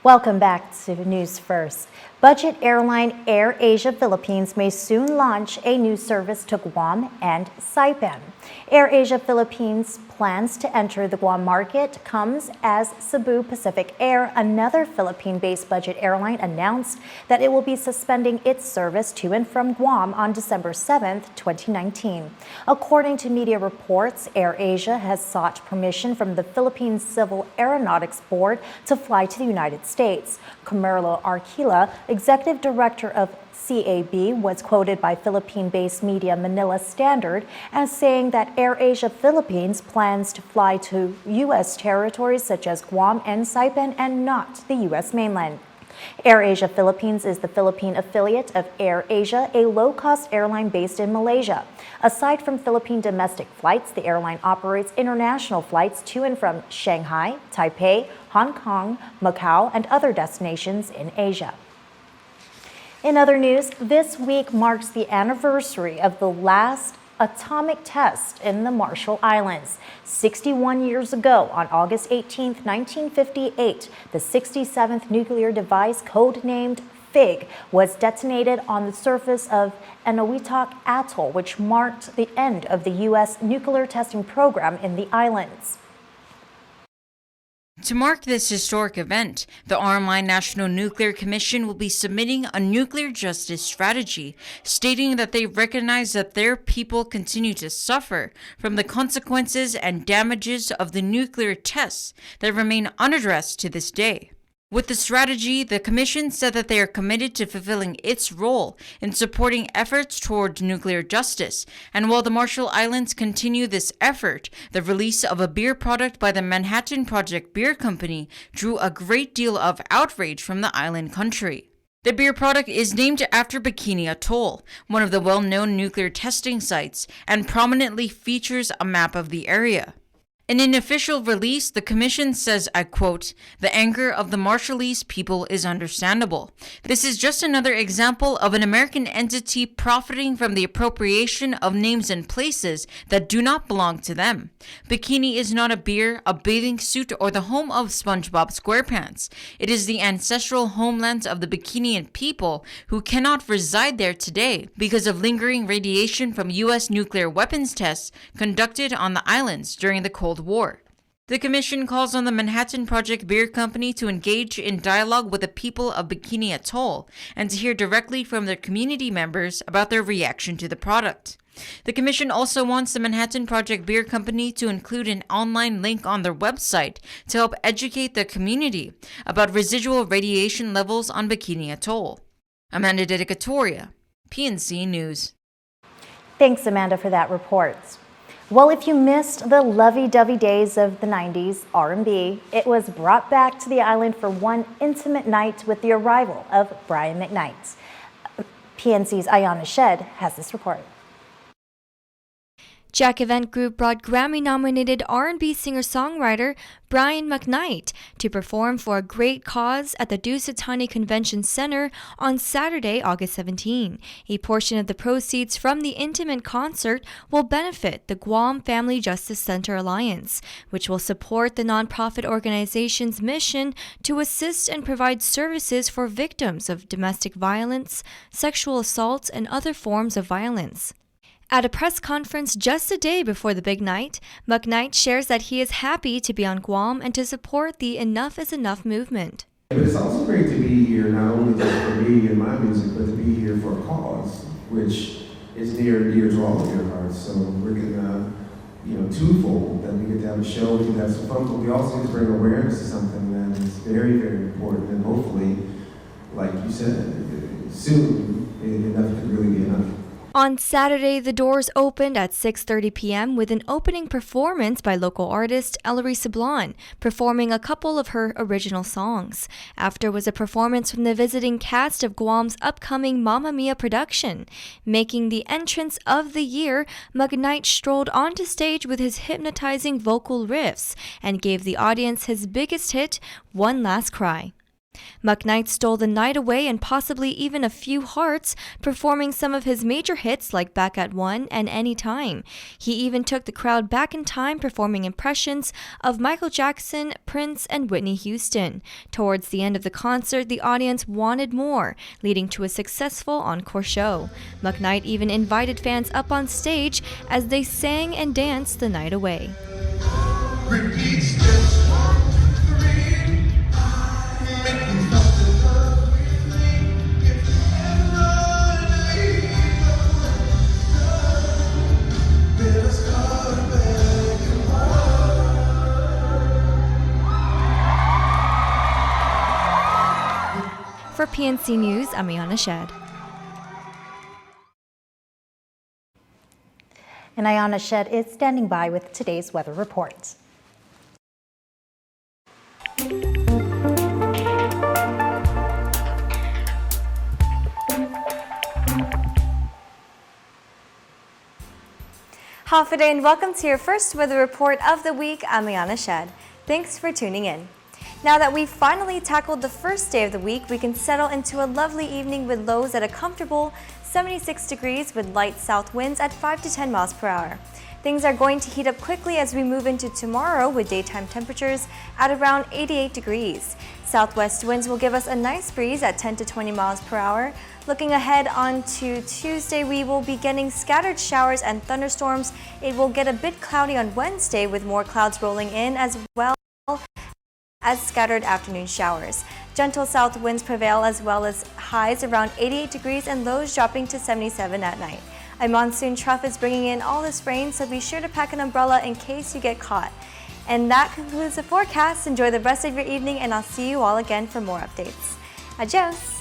Welcome back to News First. Budget airline AirAsia Philippines may soon launch a new service to Guam and Saipan. AirAsia Philippines plans to enter the Guam market comes as Cebu Pacific Air, another Philippine-based budget airline, announced that it will be suspending its service to and from Guam on December 7, 2019. According to media reports, AirAsia has sought permission from the Philippine Civil Aeronautics Board to fly to the United States. Camerlo Arquila, executive director of CAB, was quoted by Philippine-based media Manila Standard as saying that AirAsia Philippines plans to fly to U.S. territories such as Guam and Saipan and not the U.S. mainland. AirAsia Philippines is the Philippine affiliate of AirAsia, a low-cost airline based in Malaysia. Aside from Philippine domestic flights, the airline operates international flights to and from Shanghai, Taipei, Hong Kong, Macau, and other destinations in Asia. In other news, this week marks the anniversary of the last atomic test in the Marshall Islands. 61 years ago, on August 18, 1958, the 67th nuclear device, codenamed FIG, was detonated on the surface of Eniwetok Atoll, which marked the end of the U.S. nuclear testing program in the islands. To mark this historic event, the Airline National Nuclear Commission will be submitting a nuclear justice strategy, stating that they recognize that their people continue to suffer from the consequences and damages of the nuclear tests that remain unaddressed to this day. With the strategy, the Commission said that they are committed to fulfilling its role in supporting efforts toward nuclear justice, and while the Marshall Islands continue this effort, the release of a beer product by the Manhattan Project Beer Company drew a great deal of outrage from the island country. The beer product is named after Bikini Atoll, one of the well-known nuclear testing sites, and prominently features a map of the area. In an official release, the Commission says, I quote, "The anger of the Marshallese people is understandable. This is just another example of an American entity profiting from the appropriation of names and places that do not belong to them. Bikini is not a beer, a bathing suit, or the home of SpongeBob SquarePants. It is the ancestral homelands of the Bikinian people who cannot reside there today because of lingering radiation from U.S. nuclear weapons tests conducted on the islands during the Cold War." The Commission calls on the Manhattan Project Beer Company to engage in dialogue with the people of Bikini Atoll and to hear directly from their community members about their reaction to the product. The Commission also wants the Manhattan Project Beer Company to include an online link on their website to help educate the community about residual radiation levels on Bikini Atoll. Amanda Dedicatoria, Pnc News. Thanks, Amanda, for that report. Well, if you missed the lovey-dovey days of the 90s R&B, it was brought back to the island for one intimate night with the arrival of Brian McKnight. PNC's Ayana Shed has this report. Jack Event Group brought Grammy-nominated R&B singer-songwriter Brian McKnight to perform for a great cause at the Dusitani Convention Center on Saturday, August 17. A portion of the proceeds from the intimate concert will benefit the Guam Family Justice Center Alliance, which will support the nonprofit organization's mission to assist and provide services for victims of domestic violence, sexual assault, and other forms of violence. At a press conference just a day before the big night, McKnight shares that he is happy to be on Guam and to support the Enough is Enough movement. But it's also great to be here, not only just for me and my music, but to be here for a cause, which is near and dear to all of your hearts. So we're gonna, twofold, that we get to have a show, we get to have some fun, but we also get to bring awareness to something that is very, very important, and hopefully, like you said, soon, enough could really be enough. On Saturday, the doors opened at 6:30 p.m. with an opening performance by local artist Ellery Sablon, performing a couple of her original songs. After was a performance from the visiting cast of Guam's upcoming Mamma Mia production. Making the entrance of the year, McKnight strolled onto stage with his hypnotizing vocal riffs and gave the audience his biggest hit, One Last Cry. McKnight stole the night away and possibly even a few hearts, performing some of his major hits like Back at One and Anytime. He even took the crowd back in time, performing impressions of Michael Jackson, Prince, and Whitney Houston. Towards the end of the concert, the audience wanted more, leading to a successful encore show. McKnight even invited fans up on stage as they sang and danced the night away. Repeat steps 1, 2, 3. Make me feel the love with me. If ever leave the better start back and For PNC News, I'm Ayana Shed. And Ayana Shed is standing by with today's weather report. Hafa and welcome to your first weather report of the week. I'm Ayana Shed. Thanks for tuning in. Now that we've finally tackled the first day of the week, we can settle into a lovely evening with lows at a comfortable 76 degrees with light south winds at 5 to 10 miles per hour. Things are going to heat up quickly as we move into tomorrow with daytime temperatures at around 88 degrees. Southwest winds will give us a nice breeze at 10 to 20 miles per hour. Looking ahead onto Tuesday, we will be getting scattered showers and thunderstorms. It will get a bit cloudy on Wednesday with more clouds rolling in as well as scattered afternoon showers. Gentle south winds prevail as well as highs around 88 degrees and lows dropping to 77 at night. A monsoon trough is bringing in all this rain, so be sure to pack an umbrella in case you get caught. And that concludes the forecast. Enjoy the rest of your evening, and I'll see you all again for more updates. Adios!